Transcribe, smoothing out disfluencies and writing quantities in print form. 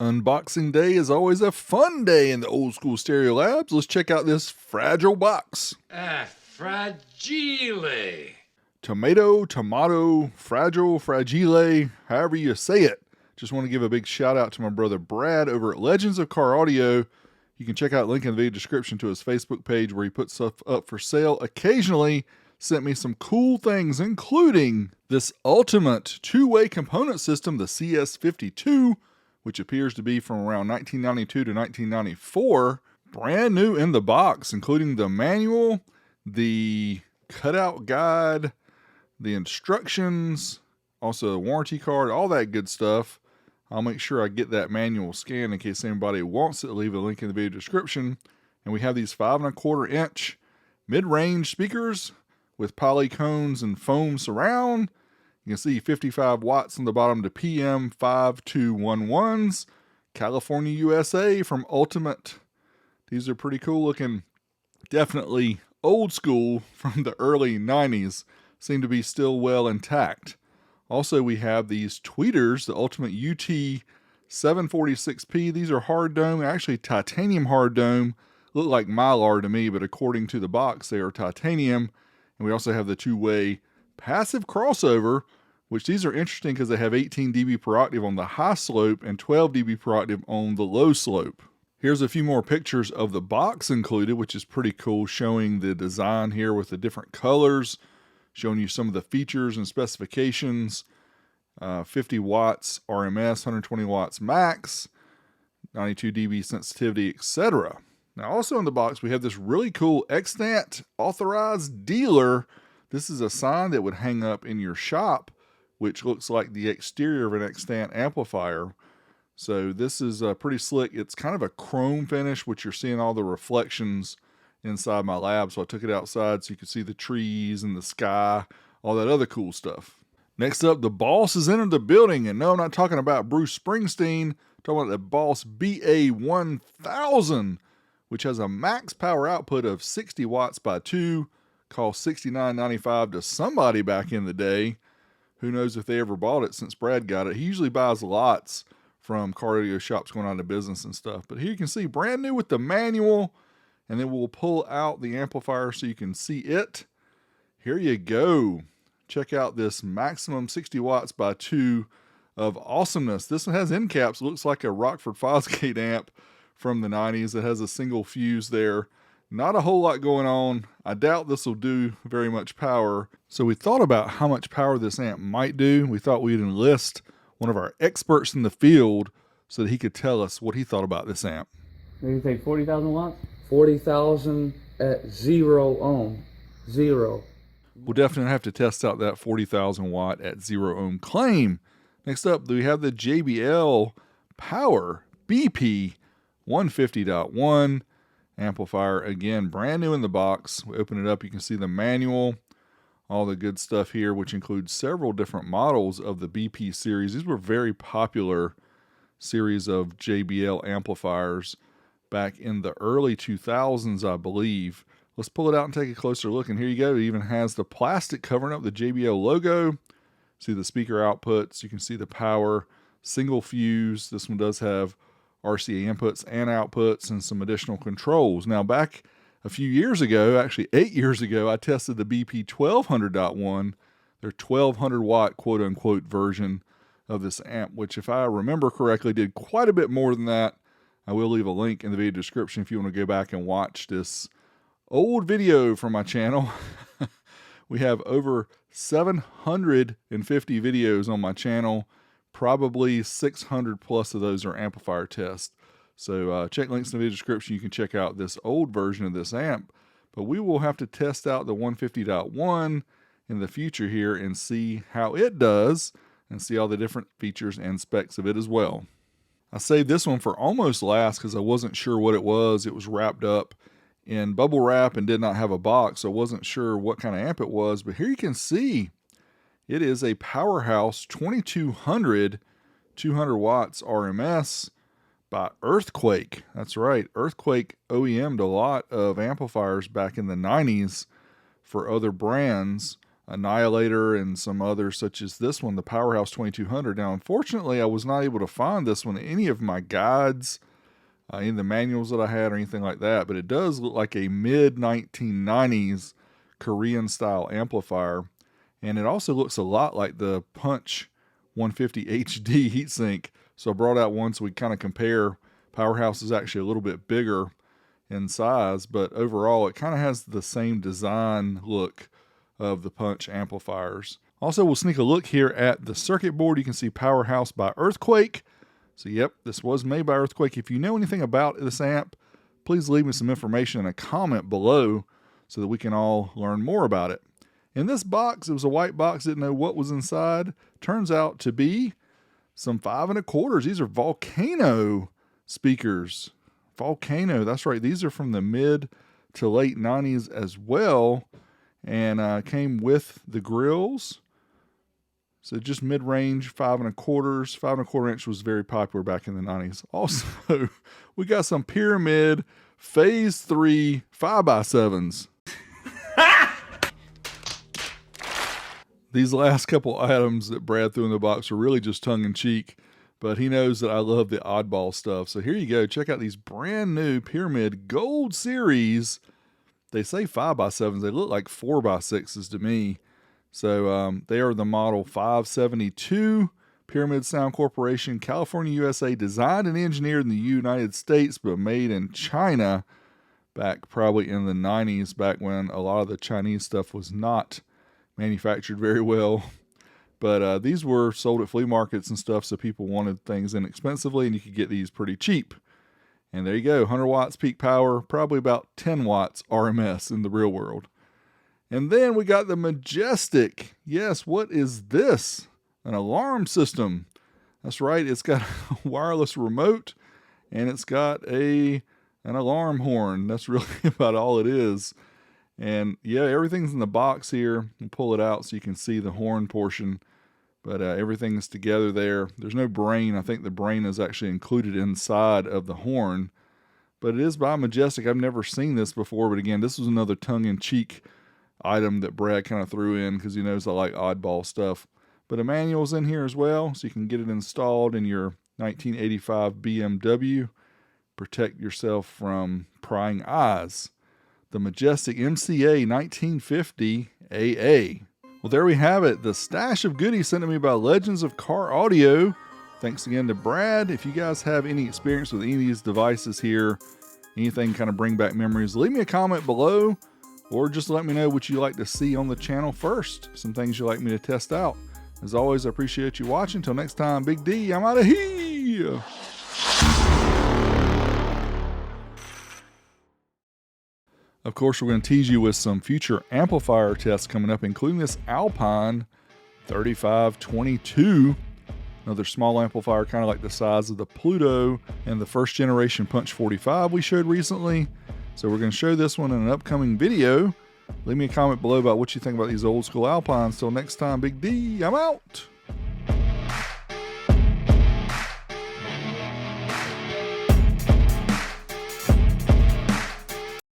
Unboxing day is always a fun day in the Old School Stereo Labs. Let's check out this fragile box. Fragile. Tomato, fragile, however you say it. Just want to give a big shout out to my brother Brad over at Legends of Car Audio. You can check out link in the video description to his Facebook page where he puts stuff up for sale. Occasionally sent me some cool things, including this ultimate two-way component system, the CS52, which appears to be from around 1992 to 1994. Brand new in the box, including the manual, the cutout guide, the instructions, also a warranty card, all that good stuff. I'll make sure I get that manual scanned in case anybody wants it. Leave a link in the video description. And we have these 5 1/4 inch mid-range speakers with polycones and foam surround. You can see 55 watts on the bottom to PM5211s. California, USA from Ultimate. These are pretty cool looking. Definitely old school from the early 90s. Seem to be still well intact. Also, we have these tweeters, the Ultimate UT 746P. These are hard dome, actually titanium hard dome. Look like Mylar to me, but according to the box, they are titanium. And we also have the two-way passive crossover, which these are interesting because they have 18 dB per octave on the high slope and 12 dB per octave on the low slope. Here's a few more pictures of the box included, which is pretty cool, showing the design here with the different colors, showing you some of the features and specifications. 50 watts RMS, 120 watts max, 92 dB sensitivity, etc. Now also in the box we have this really cool Extant authorized dealer. This is a sign that would hang up in your shop, which looks like the exterior of an Extant amplifier. So this is pretty slick. It's kind of a chrome finish, which you're seeing all the reflections inside my lab. So I took it outside so you could see the trees and the sky, all that other cool stuff. Next up, the Boss has entered the building. And no, I'm not talking about Bruce Springsteen. I'm talking about the Boss BA1000, which has a max power output of 60 watts by 2, cost $69.95 to somebody back in the day. Who knows if they ever bought it since Brad got it. He usually buys lots from car radio shops going out of business and stuff. But here you can see brand new with the manual. And then we'll pull out the amplifier so you can see it. Here you go. Check out this maximum 60 watts by 2 of awesomeness. This one has end caps. It looks like a Rockford Fosgate amp from the 90s. It has a single fuse there. Not a whole lot going on. I doubt this will do very much power. So we thought about how much power this amp might do. We thought we'd enlist one of our experts in the field so that he could tell us what he thought about this amp. Maybe say 40,000 watts? 40,000 at 0 ohm. 0. We'll definitely have to test out that 40,000 watt at 0 ohm claim. Next up, we have the JBL Power BP 150.1 amplifier. Again, brand new in the box. We open it up, you can see the manual, all the good stuff here, which includes several different models of the BP series. These were very popular series of JBL amplifiers back in the early 2000s, I believe. Let's pull it out and take a closer look. And here you go. It even has the plastic covering up the JBL logo. See the speaker outputs. You can see the power, single fuse. This one does have RCA inputs and outputs and some additional controls. Now back a few years ago, actually 8 years ago, I tested the BP 1200.1, their 1200 watt quote unquote version of this amp, which if I remember correctly did quite a bit more than that. I will leave a link in the video description if you want to go back and watch this old video from my channel. We have over 750 videos on my channel. Probably 600 plus of those are amplifier tests. So check links in the video description. You can check out this old version of this amp. But we will have to test out the 150.1 in the future here and see how it does and see all the different features and specs of it as well. I saved this one for almost last because I wasn't sure what it was. It was wrapped up in bubble wrap and did not have a box, so I wasn't sure what kind of amp it was. But here you can see it is a Powerhouse 2200, 200 watts RMS by Earthquake. That's right, Earthquake OEM'd a lot of amplifiers back in the 90s for other brands. Annihilator and some others such as this one, the Powerhouse 2200. Now, unfortunately, I was not able to find this one in any of my guides, in the manuals that I had or anything like that, but it does look like a mid-1990s Korean style amplifier, and it also looks a lot like the Punch 150 HD heatsink. So I brought out one so we kind of compare. Powerhouse is actually a little bit bigger in size, but overall it kind of has the same design look of the Punch amplifiers. Also, we'll sneak a look here at the circuit board. You can see Powerhouse by Earthquake. So yep, this was made by Earthquake. If you know anything about this amp, please leave me some information in a comment below so that we can all learn more about it. In this box, it was a white box, didn't know what was inside. Turns out to be some 5 1/4. These are Volcano speakers. Volcano, that's right. These are from the mid to late 90s as well, and came with the grills. So just mid-range 5 1/4. 5 1/4 inch was very popular back in the 90s. Also, we got some Pyramid Phase 3 5x7s. These last couple items that Brad threw in the box are really just tongue-in-cheek, but he knows that I love the oddball stuff. So here you go. Check out these brand new Pyramid Gold Series. They say 5x7s. They look like 4x6s to me. So they are the model 572. Pyramid Sound Corporation, California, USA. Designed and engineered in the United States, but made in China back probably in the 90s, back when a lot of the Chinese stuff was not manufactured very well. But these were sold at flea markets and stuff, so people wanted things inexpensively, and you could get these pretty cheap. And there you go, 100 watts peak power, probably about 10 watts RMS in the real world. And then we got the Majestic. Yes, what is this? An alarm system. That's right, it's got a wireless remote, and it's got an alarm horn. That's really about all it is. And yeah, everything's in the box here. I'll pull it out so you can see the horn portion. But everything is together there. There's no brain. I think the brain is actually included inside of the horn. But it is by Majestic. I've never seen this before. But again, this was another tongue-in-cheek item that Brad kind of threw in because he knows I like oddball stuff. But a manual's in here as well, so you can get it installed in your 1985 BMW. Protect yourself from prying eyes. The Majestic MCA 1950 AA. Well, there we have it. The stash of goodies sent to me by Legends of Car Audio. Thanks again to Brad. If you guys have any experience with any of these devices here, anything kind of bring back memories, leave me a comment below, or just let me know what you like to see on the channel first. Some things you'd like me to test out. As always, I appreciate you watching. Until next time, Big D, I'm out of here. Of course, we're going to tease you with some future amplifier tests coming up, including this Alpine 3522. Another small amplifier, kind of like the size of the Pluto and the first generation Punch 45 we showed recently. So we're going to show this one in an upcoming video. Leave me a comment below about what you think about these old school Alpines. Till next time, Big D, I'm out.